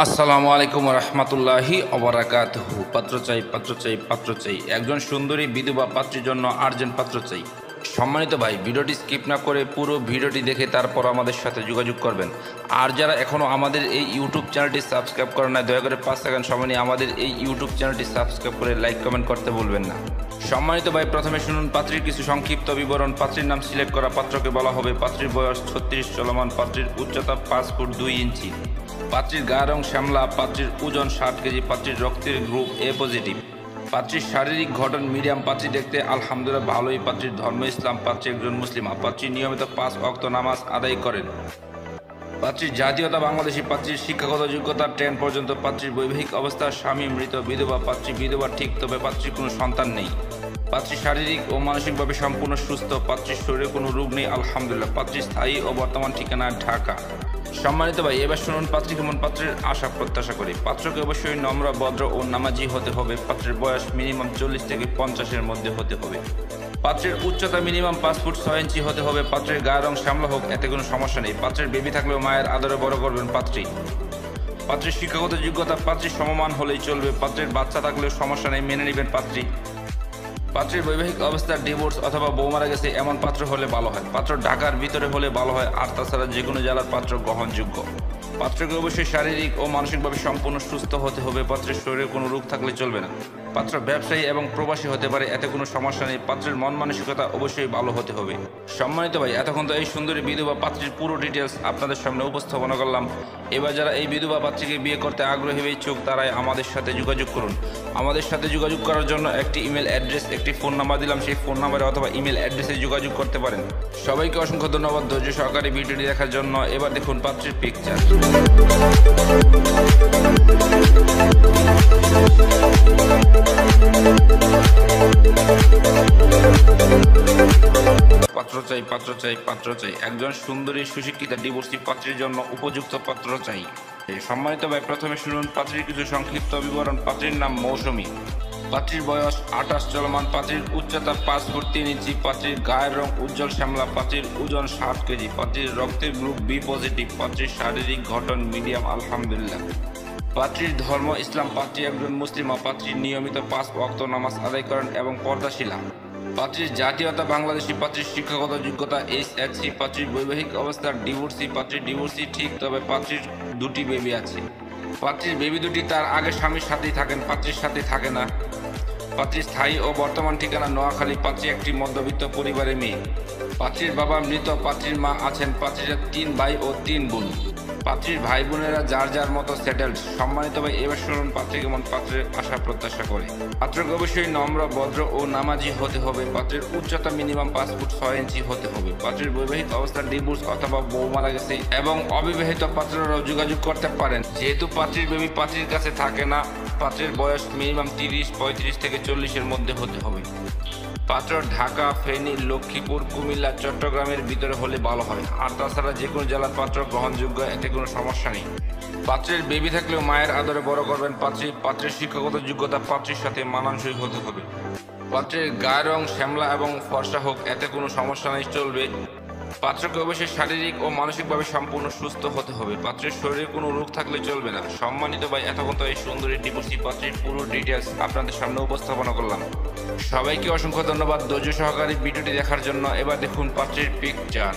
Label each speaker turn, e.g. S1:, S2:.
S1: আসসালামু আলাইকুম রহমতুল্লাহি অবরাকাতুহু। পাত্র চাই পাত্র চাই পাত্র চাই, একজন সুন্দরী বিধবা পাত্রীর জন্য আর্জেন্ট পাত্র চাই। সম্মানিত ভাই, ভিডিওটি স্কিপ না করে পুরো ভিডিওটি দেখে তারপর আমাদের সাথে যোগাযোগ করবেন। আর যারা এখনও আমাদের এই ইউটিউব চ্যানেলটি সাবস্ক্রাইব করেন না, দয়া করে 5 সেকেন্ড সময় নিয়ে আমাদের এই ইউটিউব চ্যানেলটি সাবস্ক্রাইব করে লাইক কমেন্ট করতে ভুলবেন না। সম্মানিত ভাই, প্রথমে শুনুন পাত্রীর কিছু সংক্ষিপ্ত বিবরণ। পাত্রীর নাম সিলেক্ট করা পাত্রকে বলা হবে। পাত্রীর বয়স 36 চলমান। পাত্রীর উচ্চতা 5 ফুট 2 ইঞ্চি। পাত্রীর গা রং শ্যামলা। পাত্রীর ওজন 60 কেজি। পাত্রীর রক্তের গ্রুপ এ পজিটিভ। পাত্রীর শারীরিক গঠন মিডিয়াম। পাত্রী দেখতে আলহামদুলিল্লাহ ভালোই। পাত্রীর ধর্ম ইসলাম। পাত্রী একজন মুসলিমা। পাত্রী নিয়মিত 5 ওয়াক্ত নামাজ আদায় করেন। পাত্রীর জাতীয়তা বাংলাদেশী। পাত্রীর শিক্ষাগত যোগ্যতা 10 পর্যন্ত। পাত্রীর বৈবাহিক অবস্থা স্বামী মৃত বিধবা। পাত্রী বিধবা ঠিক, তবে পাত্রীর কোনো সন্তান নেই। পাত্রী শারীরিক ও মানসিকভাবে সম্পূর্ণ সুস্থ। পাত্রীর শরীরে কোনো রোগ নেই আলহামদুলিল্লাহ। পাত্রীর স্থায়ী ও বর্তমান ঠিকানা ঢাকা। সম্মানিত ভাই, এবার শুনুন পাত্রী কেমন পাত্রের আশা প্রত্যাশা করি। পাত্রকে অবশ্যই নম্র, ভদ্র ও নামাজি হতে হবে। পাত্রের বয়স মিনিমাম 40 থেকে 50-এর মধ্যে হতে হবে। পাত্রের উচ্চতা মিনিমাম 5 ফুট 6 ইঞ্চি হতে হবে। পাত্রের গায়ের রং শ্যামলা হোক, এতে কোনো সমস্যা নেই। পাত্রের বেবি থাকলেও মায়ের আদরে বড় করবেন পাত্রী। পাত্রের শিক্ষাগত যোগ্যতা পাত্রীর সমমান হলেই চলবে। পাত্রের বাচ্চা থাকলেও সমস্যা নেই, মেনে নেবেন পাত্রী। পাত্রের বৈবাহিক অবস্থা ডিভোর্স অথবা বউ মারা গেছে এমন পাত্র হলে ভালো হয়। পাত্র ঢাকার ভিতরে হলে ভালো হয়, আর তাছাড়া যে কোনো জেলার পাত্র গ্রহণযোগ্য। পাত্রকে অবশ্যই শারীরিক ও মানসিকভাবে সম্পূর্ণ সুস্থ হতে হবে। পাত্রের শরীরে কোনো রোগ থাকলে চলবে না। পাত্র ব্যবসায়ী এবং প্রবাসী হতে পারে, এতে কোনো সমস্যা নেই। পাত্রের মন মানসিকতা অবশ্যই ভালো হতে হবে। সম্মানিত ভাই, এতক্ষণ তো এই সুন্দরী বিধবা পাত্রীর পুরো ডিটেলস আপনাদের সামনে উপস্থাপনা করলাম। এবার যারা এই বিধবা পাত্রীকে বিয়ে করতে আগ্রহী ইচ্ছুক, তারাই আমাদের সাথে যোগাযোগ করুন। আমাদের সাথে যোগাযোগ করার জন্য একটি ইমেল অ্যাড্রেস, একটি ফোন নাম্বার দিলাম, সেই ফোন নাম্বারে অথবা ইমেল অ্যাড্রেসে যোগাযোগ করতে পারেন। সবাইকে অসংখ্য ধন্যবাদ ধৈর্য সহকারে ভিডিওটি দেখার জন্য। এবার দেখুন পাত্রীর পিকচার। পাত্র চাই পাত্র চাই পাত্র চাই, একজন সুন্দরী সুশিক্ষিতা ডিভোর্সি পাত্রীর জন্য উপযুক্ত পাত্র চাই। সম্মানিত ভাই, প্রথমে শুনুন পাত্রীর কিছু সংক্ষিপ্ত বিবরণ। পাত্রীর নাম মৌসুমী। পাত্রীর বয়স 28 চলমান। পাত্রীর উচ্চতা 5 ফুট 3 ইঞ্চি। পাত্রীর গায়ের রং উজ্জ্বল শ্যামলা। পাত্রীর ওজন 60 কেজি। পাত্রীর রক্তের গ্রুপ বি পজিটিভ। পাত্রীর শারীরিক গঠন মিডিয়াম আলহামদুলিল্লাহ। পাত্রীর ধর্ম ইসলাম। পাত্রী একজন মুসলিমা। পাত্রী নিয়মিত 5 ওয়াক্ত নামাজ আদায় করেন এবং পর্দাশীলা। পাত্রীর জাতীয়তা বাংলাদেশী। পাত্রীর শিক্ষাগত যোগ্যতা HSC। পাত্রীর বৈবাহিক অবস্থা ডিভোর্সি। পাত্রীর ডিভোর্সি ঠিক, তবে পাত্রীর 2টি বেবি আছে। পাত্রীর বেবি 2টি তার আগে স্বামীর সাথেই থাকেন, পাত্রীর সাথে থাকে না। পাত্রীর স্থায়ী ও বর্তমান ঠিকানা নোয়াখালী। পাত্রী একটি মধ্যবিত্ত পরিবারের মেয়ে। পাত্রীর বাবা মৃত। পাত্রীর মা আছেন। পাত্রীরা 3 ভাই ও 3 বোন। পাত্রীর ভাই বোনেরা যার যার মতো সেটেলড। সম্মানিত ভাই, এবার শুনুন পাত্রী কেমন পাত্রের আশা প্রত্যাশা করে। পাত্রকে অবশ্যই নম্র, ভদ্র ও নামাজি হতে হবে। পাত্রের উচ্চতা মিনিমাম 5 ফুট 6 ইঞ্চি হতে হবে। পাত্রীর বৈবাহিক অবস্থা ডিভোর্স অথবা বউ মারা গেছে এবং অবিবাহিত পাত্ররাও যোগাযোগ করতে পারেন। যেহেতু পাত্রীর বেবি পাত্রীর কাছে থাকে না, পাত্রের বয়স মিনিমাম 30, 35 থেকে 40-এর মধ্যে হতে হবে। পাত্র ঢাকা, ফেনী, লক্ষ্মীপুর, কুমিল্লা, চট্টগ্রামের ভিতরে হলে ভালো হয়, আর তাছাড়া যে কোনো জেলার পাত্র গ্রহণযোগ্য, এতে কোনো সমস্যা নেই। পাত্রের বেবি থাকলেও মায়ের আদরে বড় করবেন পাত্রের শিক্ষাগত যোগ্যতা পাত্রীর সাথে মানানসই হতে হবে। পাত্রের গায়ের রং শ্যামলা এবং ফর্সা হোক, এতে কোনো সমস্যা নেই, চলবে। পাত্রকে অবশ্যই শারীরিক ও মানসিকভাবে সম্পূর্ণ সুস্থ হতে হবে। পাত্রের শরীরে কোনো রোগ থাকলে চলবে না। সম্মানিত ভাই, এতক্ষণ তো এই সুন্দরী ডিভোর্সি পাত্রীর পুরো ডিটেলস আপনাদের সামনে উপস্থাপনা করলাম। সবাইকে অসংখ্য ধন্যবাদ ধৈর্য সহকারে ভিডিওটি দেখার জন্য। এবার দেখুন পাত্রীর পিকচার।